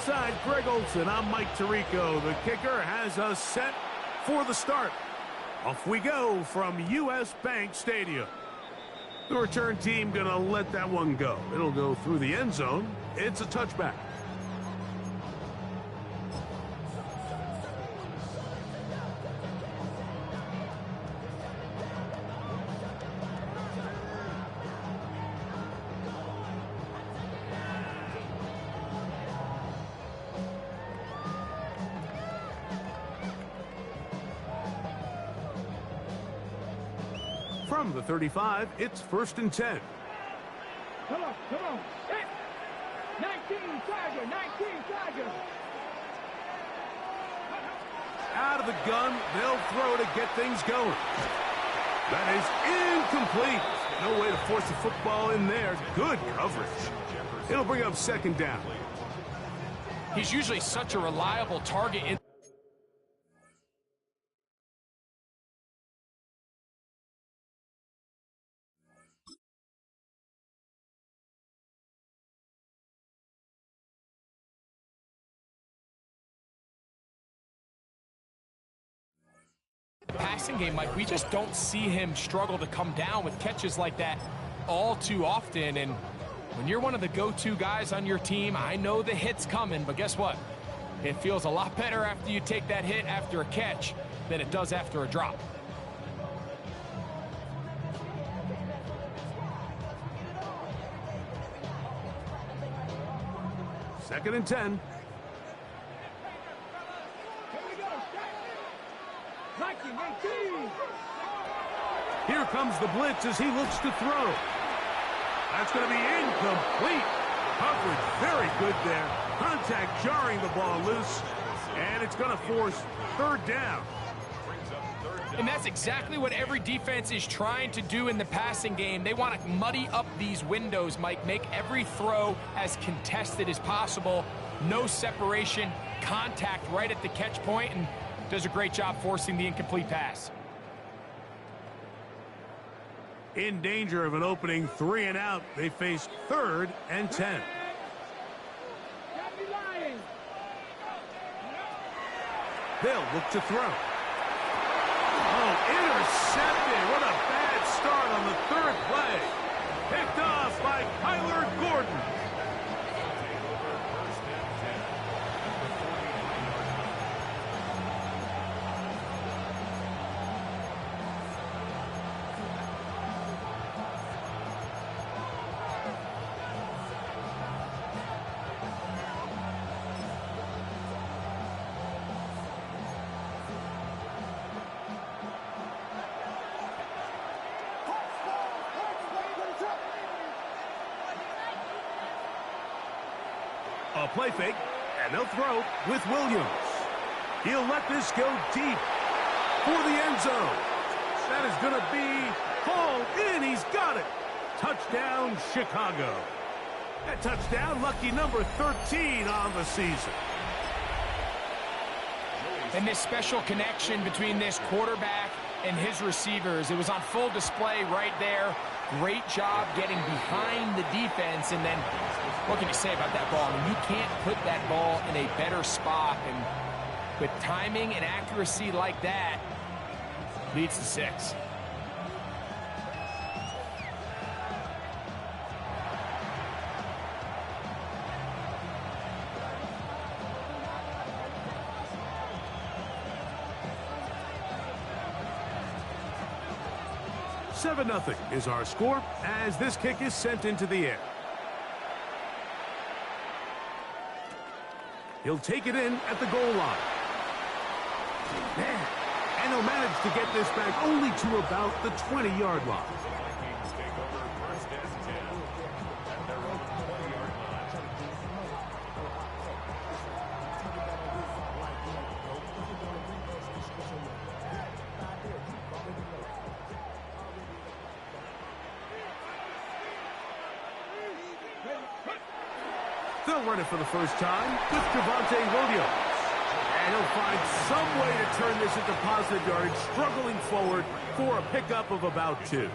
Alongside Greg Olson, I'm Mike Tirico. The kicker has us set for the start. Off we go from U.S. Bank Stadium. The return team going to let that one go. It'll go through the end zone. It's a touchback. From the 35, it's 1st and 10. Come on. 19 Tiger. Out of the gun, they'll throw to get things going. That is incomplete. No way to force the football in there. Good coverage. It'll bring up 2nd down. He's usually such a reliable target in passing game, Mike. We just don't see him struggle to come down with catches like that all too often. And when you're one of the go-to guys on your team, I know the hit's coming, but guess what? It feels a lot better after you take that hit after a catch than it does after a drop. Second and 10. Here comes the blitz as he looks to throw. That's going to be incomplete. Coverage very good there. Contact jarring the ball loose. And it's going to force 3rd down. And that's exactly what every defense is trying to do in the passing game. They want to muddy up these windows, Mike. Make every throw as contested as possible. No separation, contact right at the catch point, and does a great job forcing the incomplete pass. In danger of an opening 3 and out, they face 3rd and 10. They'll look to throw. Oh, intercepted. What a bad start on the 3rd play. Picked off by Kyler Gordon. A play fake, and they'll throw with Williams. He'll let this go deep for the end zone. That is going to be hauled in. He's got it. Touchdown, Chicago. That touchdown, lucky number 13 on the season. And this special connection between this quarterback and his receivers, it was on full display right there. Great job getting behind the defense, and then what can you say about that ball? I mean, you can't put that ball in a better spot, and with timing and accuracy like that, leads to 6. Seven 0 is our score as this kick is sent into the air. He'll take it in at the goal line. And he'll manage to get this back only to about the 20-yard line. They'll run it for the first time with Javonte Williams. And he'll find some way to turn this into positive yardage, struggling forward for a pickup of about 2.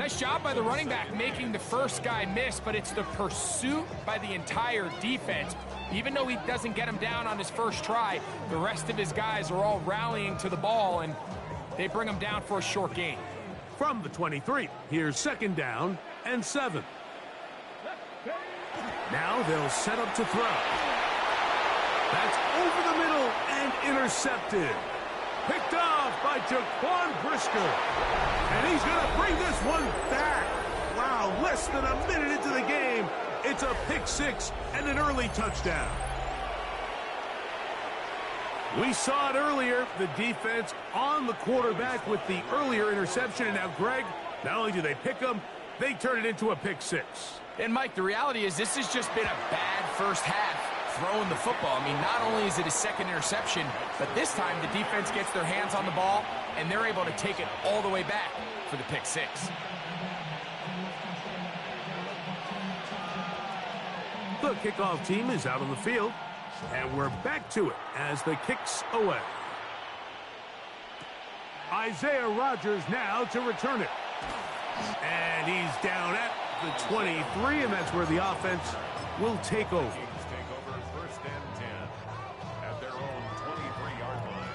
Nice job by the running back making the first guy miss, but it's the pursuit by the entire defense. Even though he doesn't get him down on his first try, the rest of his guys are all rallying to the ball, and they bring him down for a short gain. From the 23, here's 2nd down and 7. Now they'll set up to throw. That's over the middle and intercepted. Picked off by Jaquan Brisker. And he's going to bring this one back. Wow, less than a minute into the game. It's a pick 6 and an early touchdown. We saw it earlier, the defense on the quarterback with the earlier interception. And now, Greg, not only do they pick him, they turn it into a pick 6. And, Mike, the reality is this has just been a bad first half throwing the football. I mean, not only is it his 2nd interception, but this time the defense gets their hands on the ball, and they're able to take it all the way back for the pick 6. The kickoff team is out on the field, and we're back to it as the kick's away. Isaiah Rodgers now to return it. And he's down at the 23, and that's where the offense will take over. Vikings take over 1st and 10 at their own 23-yard line.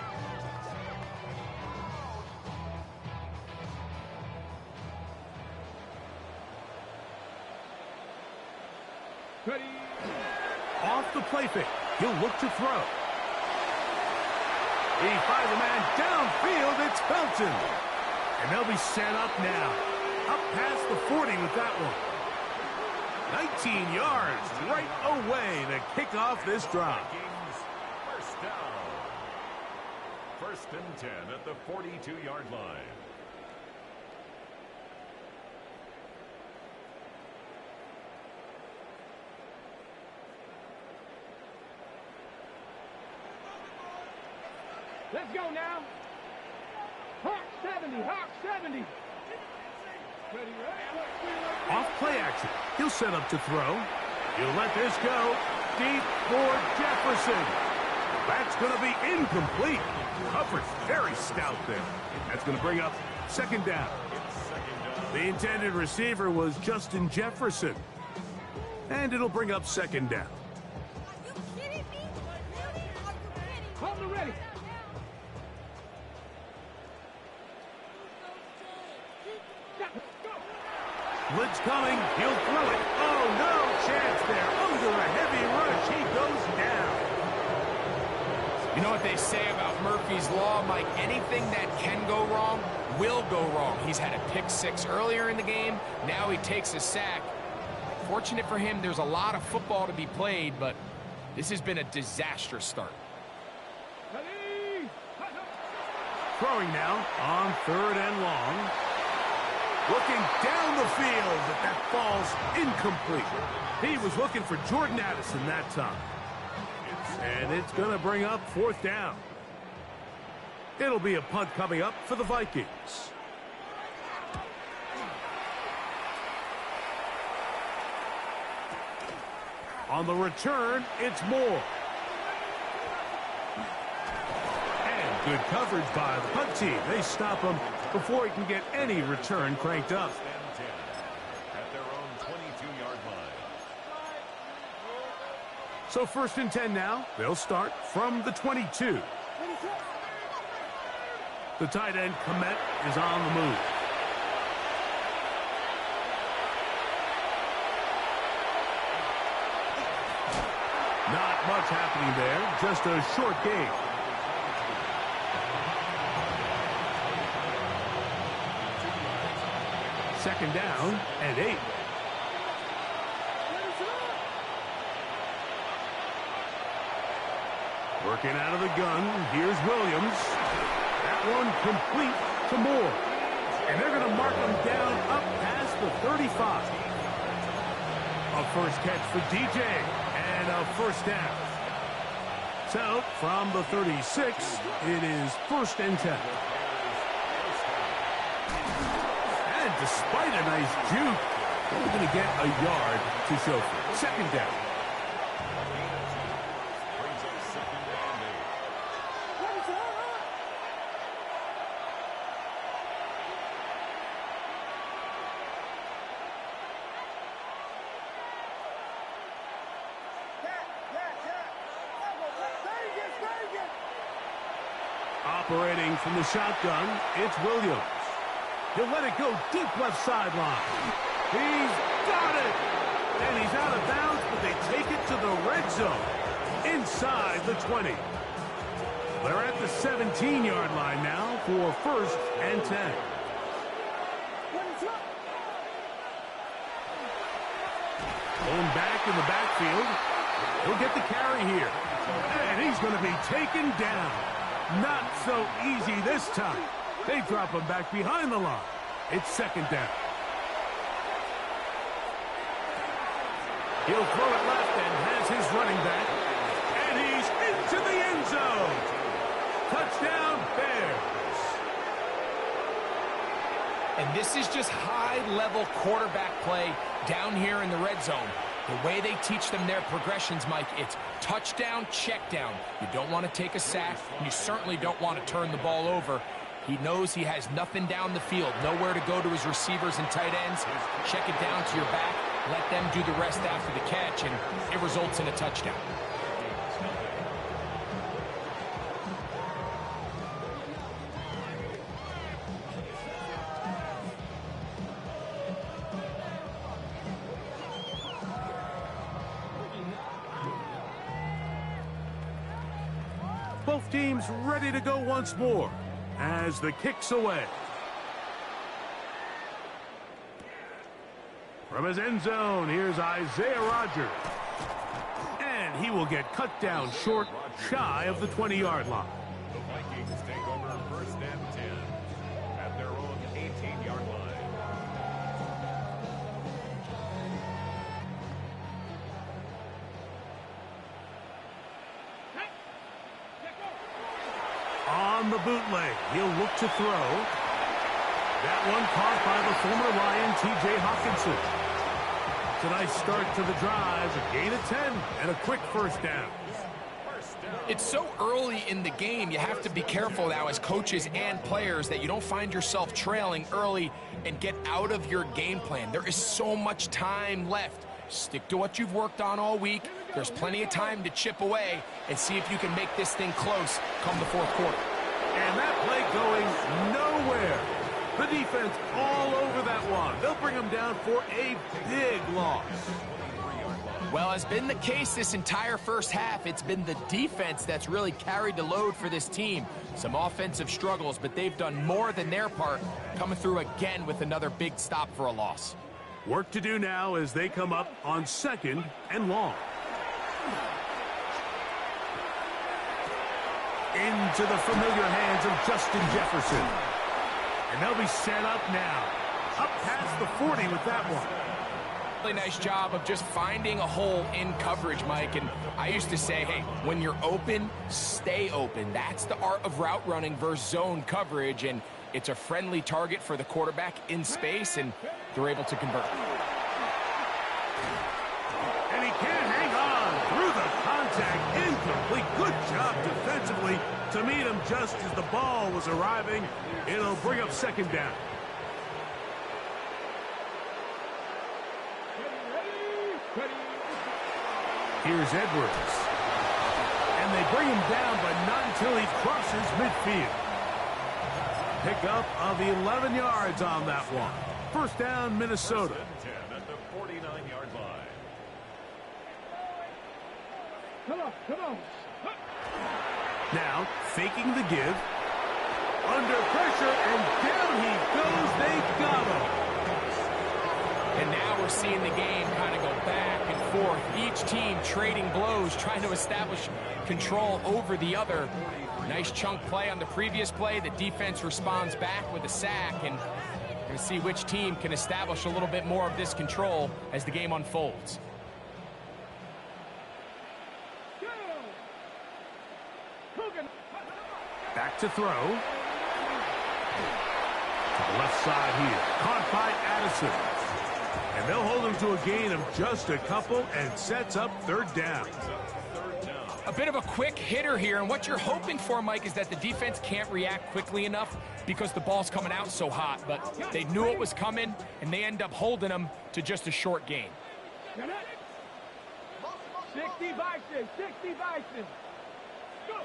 Ready. Off the play fake, he'll look to throw. He finds a man downfield. It's Felton. And they'll be set up now. Up past the 40 with that one. 19 yards right away to kick off this drive. Vikings, 1st down. 1st and 10 at the 42-yard line. Let's go now. Hawk 70, Hawk 70. Ready, right? Off play action. He'll set up to throw. He'll let this go. Deep for Jefferson. That's going to be incomplete. Coverage very stout there. That's going to bring up 2nd down. The intended receiver was Justin Jefferson. And it'll bring up 2nd down. Hold the ready. Blitz coming. He'll throw it. Oh, no chance there. Under a heavy rush, he goes down. You know what they say about Murphy's Law, Mike? Anything that can go wrong will go wrong. He's had a pick 6 earlier in the game. Now he takes a sack. Fortunate for him, there's a lot of football to be played, but this has been a disastrous start. Ready. Throwing now on 3rd and long. Looking down the field, but that falls incomplete. He was looking for Jordan Addison that time. And it's going to bring up 4th down. It'll be a punt coming up for the Vikings. On the return, it's Moore. And good coverage by the punt team. They stop him before he can get any return cranked up. At their own 22-yard line. So 1st and 10 now. They'll start from the 22. The tight end, Komet, is on the move. Not much happening there. Just a short game. Second down and 8. Working out of the gun. Here's Williams. That one complete to Moore. And they're going to mark him down up past the 35. A first catch for DJ and a 1st down. So from the 36, it is 1st and 10. And despite a nice juke, they're going to get a yard to show for it. 2nd down. Brings up 2nd and 8. Operating from the shotgun, it's Williams. He'll let it go deep left sideline. He's got it! And he's out of bounds, but they take it to the red zone. Inside the 20. They're at the 17-yard line now for 1st and 10. Going back in the backfield. He'll get the carry here. And he's going to be taken down. Not so easy this time. They drop him back behind the line. It's 2nd down. He'll throw it left and has his running back. And he's into the end zone. Touchdown, Bears. And this is just high-level quarterback play down here in the red zone. The way they teach them their progressions, Mike, it's touchdown, check down. You don't want to take a sack, and you certainly don't want to turn the ball over. He knows he has nothing down the field, nowhere to go to his receivers and tight ends. Check it down to your back, let them do the rest after the catch, and it results in a touchdown. Both teams ready to go once more as the kick's away. From his end zone, here's Isaiah Rodgers. And he will get cut down short, shy of the 20-yard line. The Vikings take over 1st and 10 at their own 18-yard line. On the bootleg, he'll look to throw. That one caught by the former Lion, T.J. Hawkinson. It's a nice start to the drive, a gain of 10, and a quick 1st down. It's so early in the game, you have to be careful now as coaches and players that you don't find yourself trailing early and get out of your game plan. There is so much time left. Stick to what you've worked on all week. There's plenty of time to chip away and see if you can make this thing close come the 4th quarter. And that play going nowhere. The defense all over that one. They'll bring him down for a big loss. Well, as been the case this entire first half, it's been the defense that's really carried the load for this team. Some offensive struggles, but they've done more than their part, coming through again with another big stop for a loss. Work to do now as they come up on 2nd and long. Into the familiar hands of Justin Jefferson. And they'll be set up now. Up past the 40 with that one. Really nice job of just finding a hole in coverage, Mike. And I used to say, hey, when you're open, stay open. That's the art of route running versus zone coverage. And it's a friendly target for the quarterback in space, and they're able to convert. And he can't hang on through the contact. Incomplete. Good job defensively to meet him just as the ball was arriving. It'll bring up 2nd down. Here's Edwards. And they bring him down, but not until he crosses midfield. Pickup of 11 yards on that one. 1st down, Minnesota. 10 at the 49-yard line. Come on, come on. Now, faking the give. Under pressure, and down he goes. They got him. And now we're seeing the game kind of go back and forth. Each team trading blows, trying to establish control over the other. Nice chunk play on the previous play. The defense responds back with a sack, and we're going to see which team can establish a little bit more of this control as the game unfolds. Back to throw. To the left side here. Caught by Addison. And they'll hold him to a gain of just a couple and sets up 3rd down. A bit of a quick hitter here, and what you're hoping for, Mike, is that the defense can't react quickly enough because the ball's coming out so hot. But they knew it was coming, and they end up holding them to just a short gain. 60 Vikings, 60 Vikings. Go.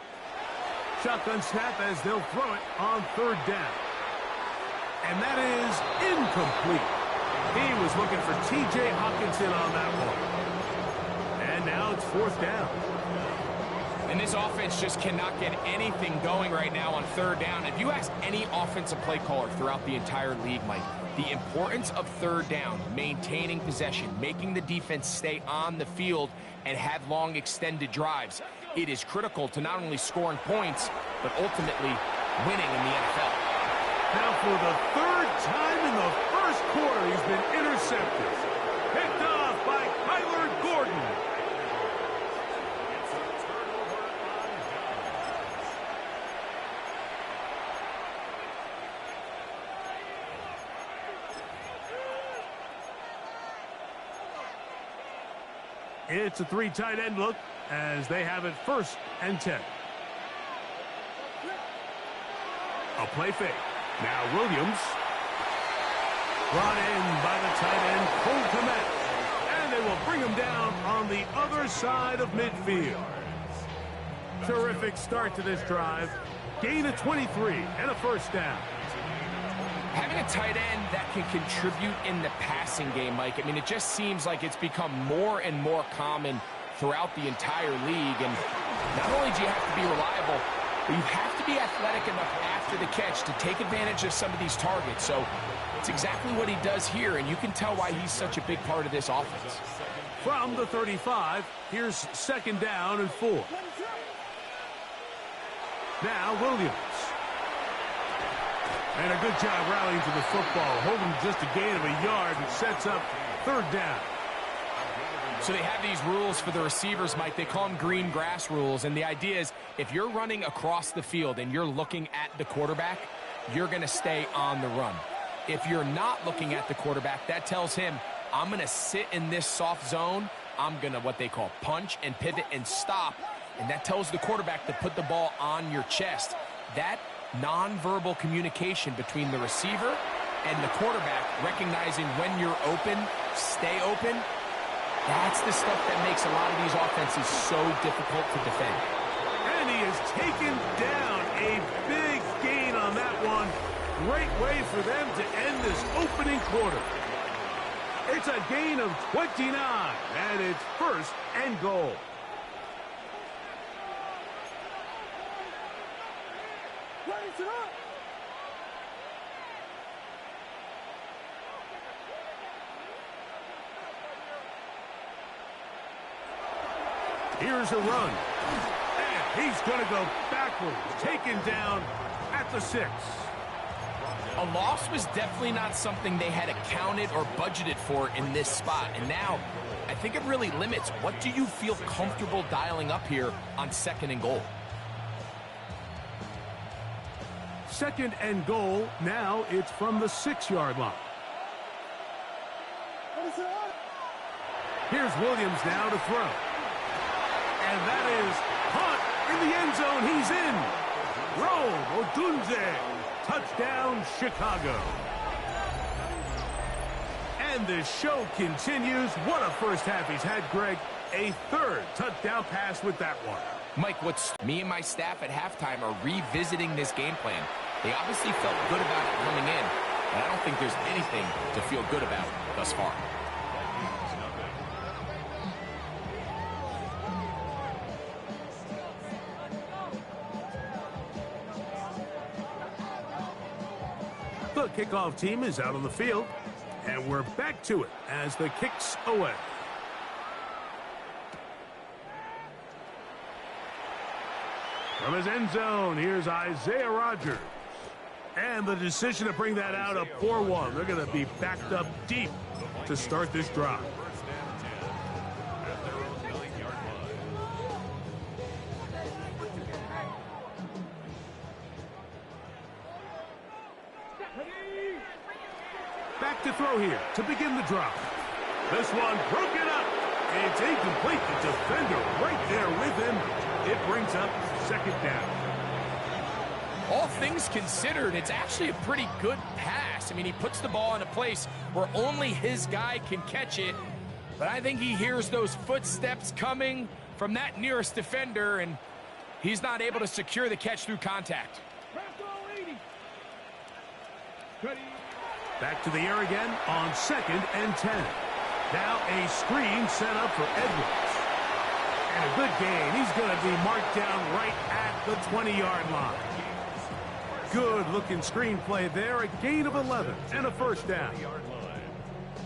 Shotgun snap as they'll throw it on third down. And that is incomplete. He was looking for T.J. Hawkinson on that one. And now it's fourth down. And this offense just cannot get anything going right now on third down. If you ask any offensive play caller throughout the entire league, Mike, the importance of third down, maintaining possession, making the defense stay on the field and have long extended drives, it is critical to not only scoring points, but ultimately winning in the NFL. Now for the third time in the first quarter, he's been intercepted. Picked off by Kyler Gordon. It's a three tight end look as they have it 1st and 10. A play fake. Now Williams. Brought in by the tight end, Cole Kmet. And they will bring him down on the other side of midfield. Terrific start to this drive. Gain of 23 and a first down. Having a tight end that can contribute in the passing game, Mike, I mean, it just seems like it's become more and more common throughout the entire league. And not only do you have to be reliable, but you have to be athletic enough after the catch to take advantage of some of these targets. So it's exactly what he does here, and you can tell why he's such a big part of this offense. From the 35, here's 2nd down and 4. Now Williams. And a good job rallying to the football, holding just a gain of a yard and sets up 3rd down. So they have these rules for the receivers, Mike. They call them green grass rules, and the idea is if you're running across the field and you're looking at the quarterback, you're going to stay on the run. If you're not looking at the quarterback, that tells him, I'm going to sit in this soft zone. I'm going to what they call punch and pivot and stop, and that tells the quarterback to put the ball on your chest. That nonverbal communication between the receiver and the quarterback, recognizing when you're open, stay open, that's the stuff that makes a lot of these offenses so difficult to defend. And he has taken down a big gain on that one. Great way for them to end this opening quarter. It's a gain of 29, and it's 1st and goal. Here's a run. And he's going to go backwards. Taken down at the 6. A loss was definitely not something they had accounted or budgeted for in this spot. And now, I think it really limits what do you feel comfortable dialing up here on 2nd and goal. 2nd and goal. Now it's from the 6-yard line. Here's Williams now to throw. And that is Hunt in the end zone. He's in. Rome Odunze. Touchdown, Chicago. And the show continues. What a first half he's had, Greg. A 3rd touchdown pass with that one. Mike, what's me and my staff at halftime are revisiting this game plan. They obviously felt good about it coming in, but I don't think there's anything to feel good about thus far. The kickoff team is out on the field, and we're back to it as the kick's away. From his end zone, here's Isaiah Rodgers. And the decision to bring that out, a poor one. They're going to be backed up deep to start this drive. Back to throw here to begin the drive. This one broken up. It's incomplete. The defender right there with him. It brings up 2nd down. All things considered, it's actually a pretty good pass. I mean, he puts the ball in a place where only his guy can catch it. But I think he hears those footsteps coming from that nearest defender, and He's not able to secure the catch through contact. Back to the air again on 2nd and 10. Now a screen set up for Edwards. And a good gain. He's going to be marked down right at the 20-yard line. Good-looking screen play there. A gain of 11 and a first down.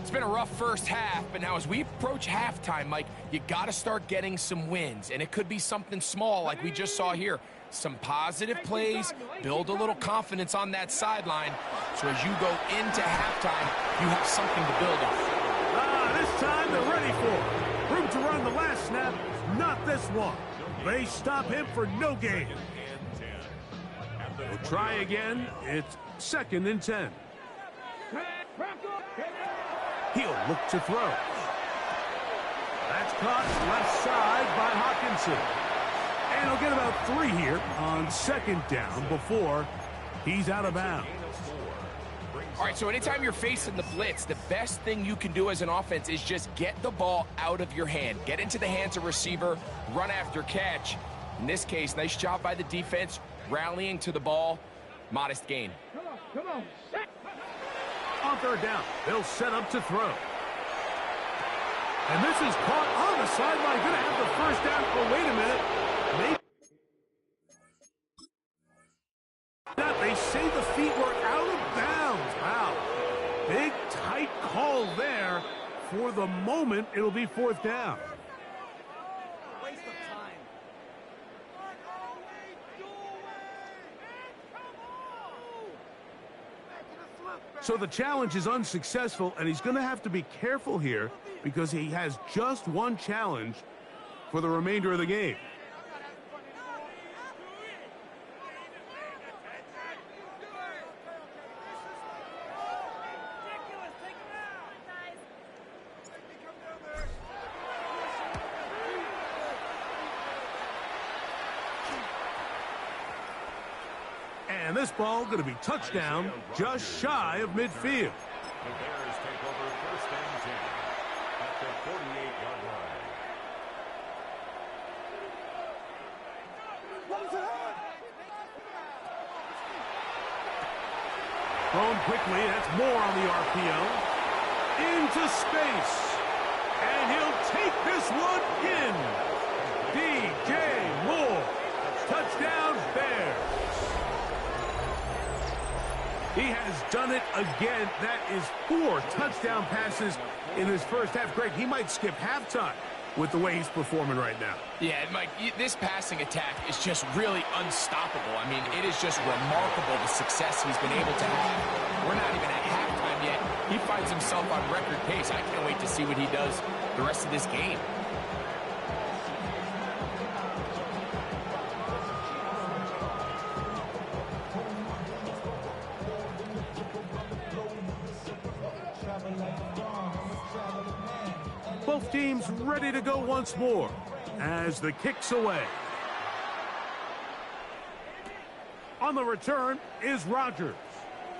It's been a rough first half, but now as we approach halftime, Mike, you got to start getting some wins. And it could be something small like we just saw here. Some positive plays, build a little confidence on that sideline. So as you go into halftime, you have something to build on. This time they're ready for it. Room to run the last snap, not this one. They stop him for no gain. We'll try again. It's 2nd and 10. He'll look to throw. That's caught left side by Hawkinson. And he'll get about 3 here on 2nd down before he's out of bounds. All right, so anytime you're facing the blitz, the best thing you can do as an offense is just get the ball out of your hand. Get into the hands of receiver, run after catch. In this case, nice job by the defense, rallying to the ball. Modest gain. Come on. On 3rd down, they'll set up to throw. And this is caught on the sideline. Going to have the first down. Oh, wait a minute. They say the feet were out of bounds. Wow. Big, tight call there. For the moment, it'll be 4th down. Waste of time. So the challenge is unsuccessful, and he's going to have to be careful here because he has just one challenge for the remainder of the game. And this ball going to be touchdown just shy of midfield. The Bears take over 1st and 10 at the 48-yard line. Thrown quickly, that's more on the RPO. Into space. And he'll take this one in. DJ Moore. Touchdown Bears. He has done it again. That is 4 touchdown passes in his first half. Greg, he might skip halftime with the way he's performing right now. Yeah, Mike, this passing attack is just really unstoppable. I mean, it is just remarkable the success he's been able to have. We're not even at halftime yet. He finds himself on record pace. I can't wait to see what he does the rest of this game. Both teams ready to go once more as the kick's away. On the return is Rodgers.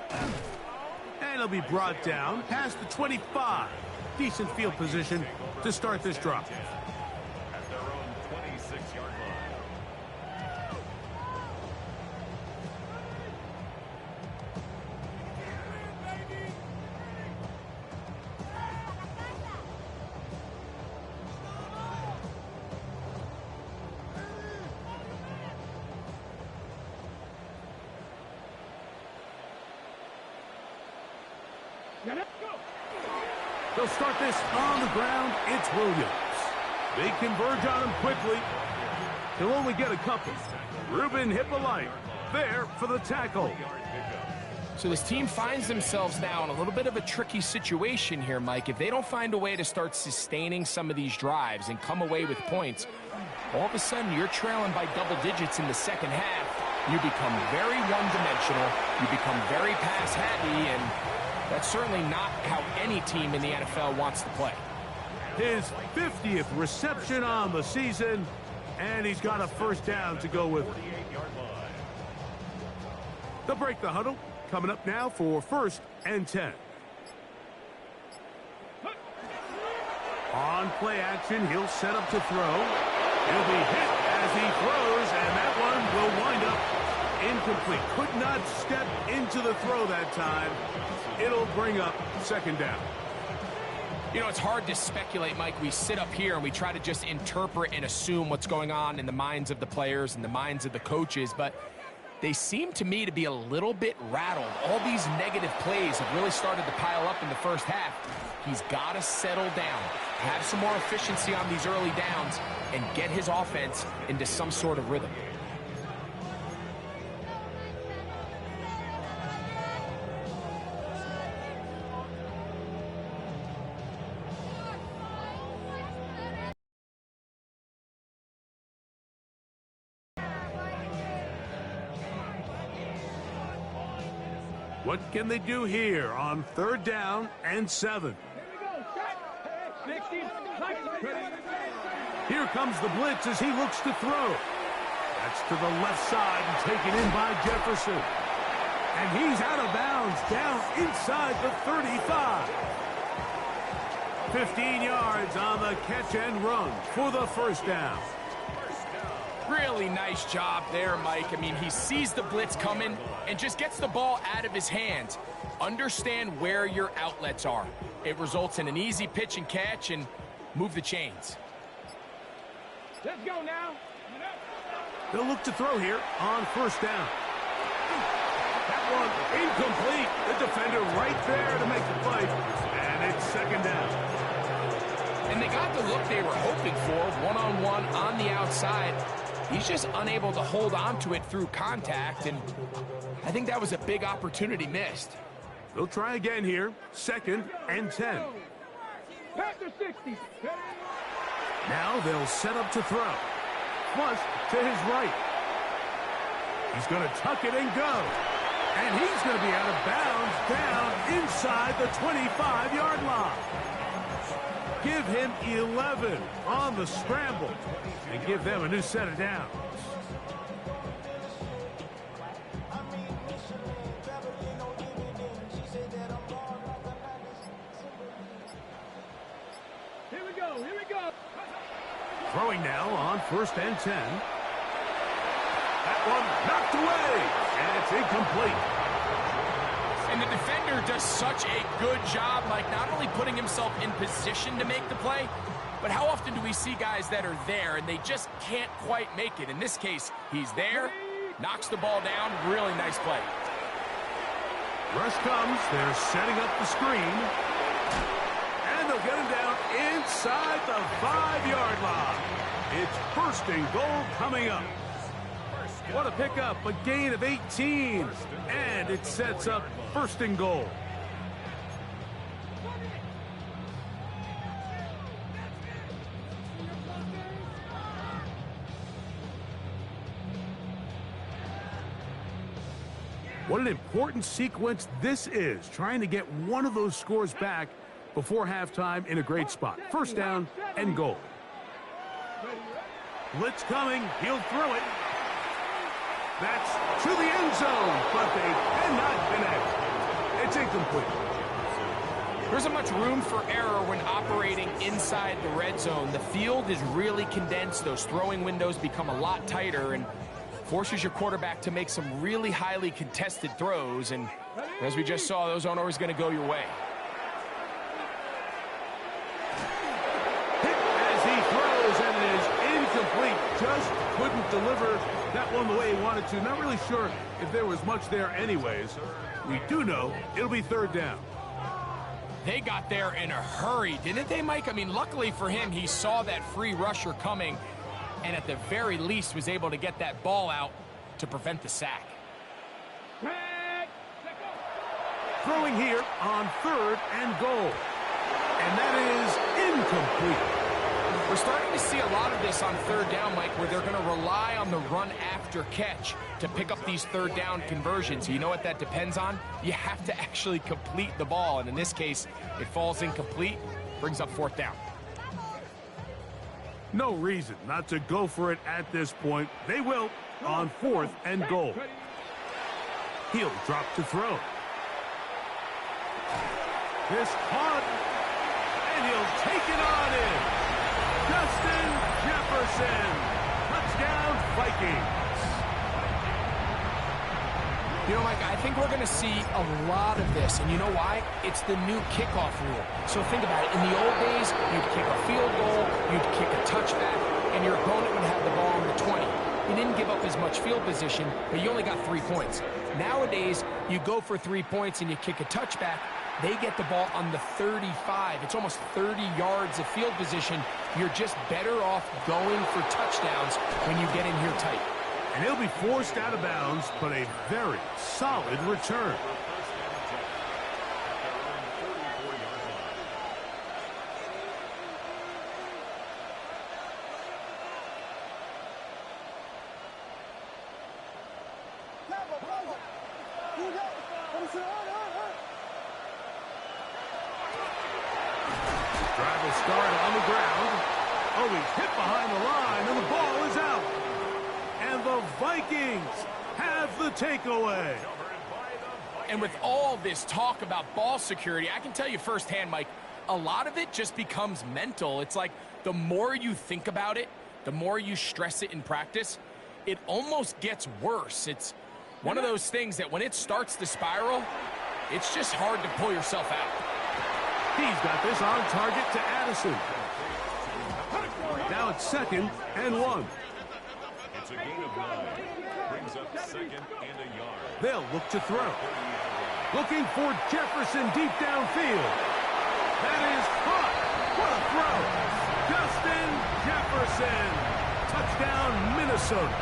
And he'll be brought down past the 25. Decent field position to start this drive. At their own 26-yard line. They'll start this on the ground. It's Williams. They converge on him quickly. He'll only get a couple. Ruben Hippolyte there for the tackle. So this team finds themselves now in a little bit of a tricky situation here, Mike. If they don't find a way to start sustaining some of these drives and come away with points, all of a sudden you're trailing by double digits in the second half. You become very one-dimensional. You become very pass-happy, and that's certainly not how any team in the NFL wants to play. His 50th reception on the season, and he's got a first down to go with it. They'll break the huddle. Coming up now for 1st and 10. On play action, he'll set up to throw. He'll be hit as he throws, and that one will wind up incomplete. Could not step into the throw that time. It'll bring up second down. You know, it's hard to speculate, Mike. We sit up here and we try to just interpret and assume what's going on in the minds of the players and the minds of the coaches, but they seem to me to be a little bit rattled. All these negative plays have really started to pile up in the first half. He's got to settle down, have some more efficiency on these early downs, and get his offense into some sort of rhythm. What can they do here on 3rd down and 7? Here comes the blitz as he looks to throw. That's to the left side and taken in by Jefferson. And he's out of bounds down inside the 35. 15 yards on the catch and run for the first down. Really nice job there, Mike. I mean, he sees the blitz coming and just gets the ball out of his hands. Understand where your outlets are. It results in an easy pitch and catch and move the chains. Let's go now. They'll look to throw here on 1st down. That one incomplete. The defender right there to make the play. And it's 2nd down. And they got the look they were hoping for, one-on-one on the outside. He's just unable to hold on to it through contact, and I think that was a big opportunity missed. They'll try again here, 2nd and 10. Panther 60. Now they'll set up to throw. Flush to his right. He's going to tuck it and go. And he's going to be out of bounds down inside the 25-yard line. Give him 11 on the scramble and give them a new set of downs. Here we go, here we go. Throwing now on 1st and 10. That one knocked away, and it's incomplete. And the defender does such a good job, like not only putting himself in position to make the play, but how often do we see guys that are there and they just can't quite make it? In this case, he's there, knocks the ball down, really nice play. Rush comes, they're setting up the screen. And they'll get him down inside the 5-yard line. It's 1st and goal coming up. What a pickup, a gain of 18. And it sets up 1st and goal. What an important sequence this is, trying to get one of those scores back before halftime in a great spot. 1st down and goal. Blitz coming, he'll throw it. That's to the end zone, but they cannot connect. It's incomplete. There isn't much room for error when operating inside the red zone. The field is really condensed. Those throwing windows become a lot tighter and forces your quarterback to make some really highly contested throws. And as we just saw, those aren't always going to go your way. Hit as he throws, and it is incomplete. Just couldn't deliver that one the way he wanted to. Not really sure if there was much there anyways. We do know it'll be 3rd down. They got there in a hurry, didn't they, Mike? I mean, luckily for him, he saw that free rusher coming and at the very least was able to get that ball out to prevent the sack. Throwing here on 3rd and goal. And that is incomplete. We're starting to see a lot of this on 3rd down, Mike, where they're going to rely on the run after catch to pick up these 3rd down conversions. You know what that depends on? You have to actually complete the ball, and in this case, it falls incomplete, brings up 4th down. No reason not to go for it at this point. They will on 4th and goal. He'll drop to throw. This caught, and he'll take it on in. Justin Jefferson. Touchdown. You know, Mike, I think we're going to see a lot of this. And you know why? It's the new kickoff rule. So think about it. In the old days, you'd kick a field goal, you'd kick a touchback, and your opponent would have the ball on the 20. You didn't give up as much field position, but you only got 3 points. Nowadays, you go for 3 points and you kick a touchback. They get the ball on the 35. It's almost 30 yards of field position. You're just better off going for touchdowns when you get in here tight. And he'll be forced out of bounds, but a very solid return. Drive will start on the ground. Oh, he's hit behind the line, and the ball is out. And the Vikings have the takeaway. And with all this talk about ball security, I can tell you firsthand, Mike, a lot of it just becomes mental. It's like the more you think about it, the more you stress it in practice, it almost gets worse. It's one of those things that when it starts to spiral, it's just hard to pull yourself out. He's got this on target to Addison. Now it's 2nd and 1. It's a gain of 9. Brings up 2nd and a yard. They'll look to throw. Looking for Jefferson deep downfield. That is caught. What a throw. Justin Jefferson. Touchdown, Minnesota.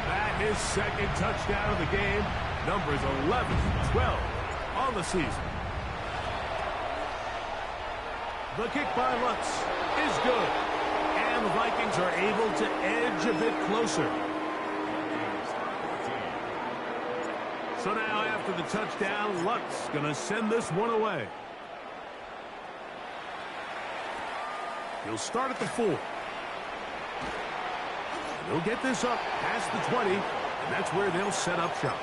That is 2nd touchdown of the game. Numbers 11-12 on the season. The kick by Lutz is good. And the Vikings are able to edge a bit closer. So now after the touchdown, Lutz going to send this one away. He'll start at the 4. He'll get this up past the 20, and that's where they'll set up shop.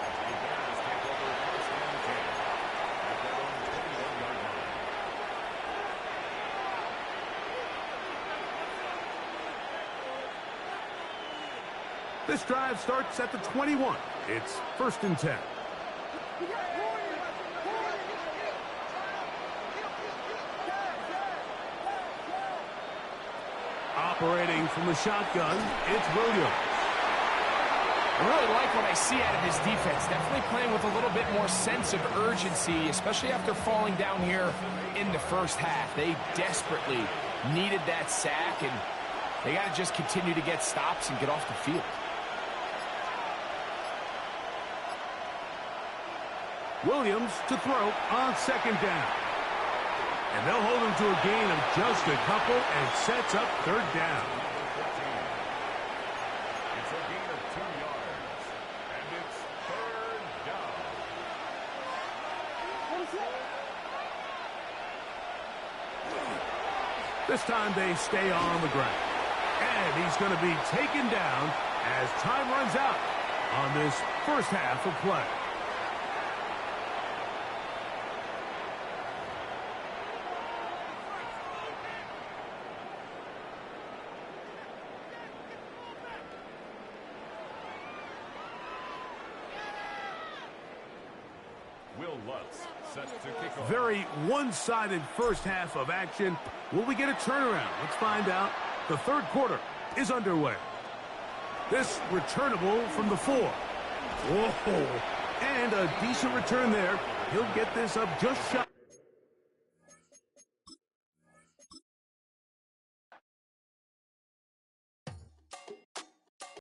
This drive starts at the 21. It's 1st and 10. Operating from the shotgun, it's Williams. I really like what I see out of his defense. Definitely playing with a little bit more sense of urgency, especially after falling down here in the first half. They desperately needed that sack, and they got to just continue to get stops and get off the field. Williams to throw on 2nd down. And they'll hold him to a gain of just a couple and sets up 3rd down. It's a gain of 2 yards. And it's 3rd down. This time they stay on the ground. And he's going to be taken down as time runs out on this first half of play. Will Lutz set to kick off. Very one-sided first half of action. Will we get a turnaround? Let's find out. The 3rd quarter is underway. This returnable from the 4. Whoa. And a decent return there. He'll get this up just shy.